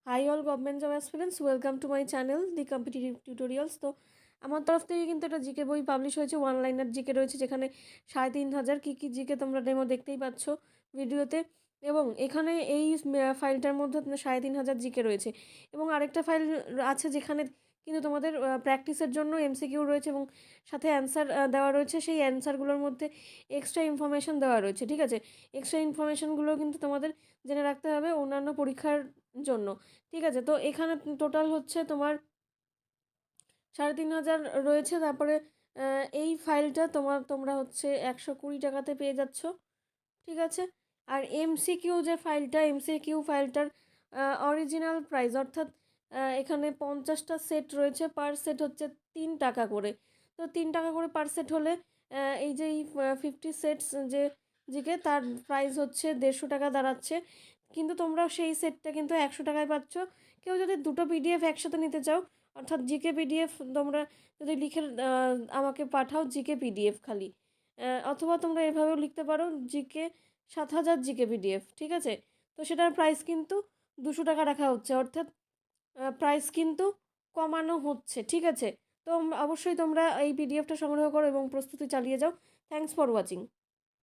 High all government job aspirants, welcome to my channel the competitive tutorials. তো আমার তরফ থেকে কিন্তু একটা জিকে বই পাবলিশ হয়েছে, ওয়ান লাইনার জিকে রয়েছে, যেখানে 3,500 কী জিকে তোমরা ডেমো দেখতেই পাচ্ছ ভিডিওতে। এবং এখানে এই ফাইলটার মধ্যে 3,500 জিকে রয়েছে, এবং আরেকটা ফাইল আছে যেখানে কিন্তু তোমাদের প্র্যাকটিসের জন্য এমসিকিউ রয়েছে এবং সাথে অ্যান্সার দেওয়া রয়েছে। সেই অ্যান্সারগুলোর মধ্যে এক্সট্রা ইনফরমেশান দেওয়া রয়েছে, ঠিক আছে। এক্সট্রা ইনফরমেশানগুলো কিন্তু তোমাদের জেনে রাখতে হবে অন্যান্য পরীক্ষার জন্য, ঠিক আছে। তো এখানে টোটাল হচ্ছে তোমার 3,500 রয়েছে। তারপরে এই ফাইলটা তোমরা হচ্ছে 120 টাকাতে পেয়ে যাচ্ছ, ঠিক আছে। আর এমসিকিউ যে ফাইলটা, এমসিকিউ ফাইলটার অরিজিনাল প্রাইস, অর্থাৎ এখানে 50টা সেট রয়েছে, পার সেট হচ্ছে 3 টাকা করে। তো 3 টাকা করে পার সেট হলে এই যে 50 সেটস যে জিকে, তার প্রাইস হচ্ছে 150 টাকা দাঁড়াচ্ছে। কিন্তু তোমরা সেই সেটটা কিন্তু 100 টাকায় পাচ্ছ। কেউ যদি দুটো পিডিএফ একসাথে নিতে চাও, অর্থাৎ জিকে পিডিএফ তোমরা যদি লিখে আমাকে পাঠাও জিকে পিডিএফ খালি, অথবা তোমরা এভাবেও লিখতে পারো জিকে 7,000 জিকে পিডিএফ, ঠিক আছে। তো সেটার প্রাইস কিন্তু 200 টাকা রাখা হচ্ছে, অর্থাৎ প্রাইস কিন্তু কমানো হচ্ছে, ঠিক আছে। তো অবশ্যই তোমরা এই পিডিএফটা সংগ্রহ করো এবং প্রস্তুতি চালিয়ে যাও। Thanks for watching.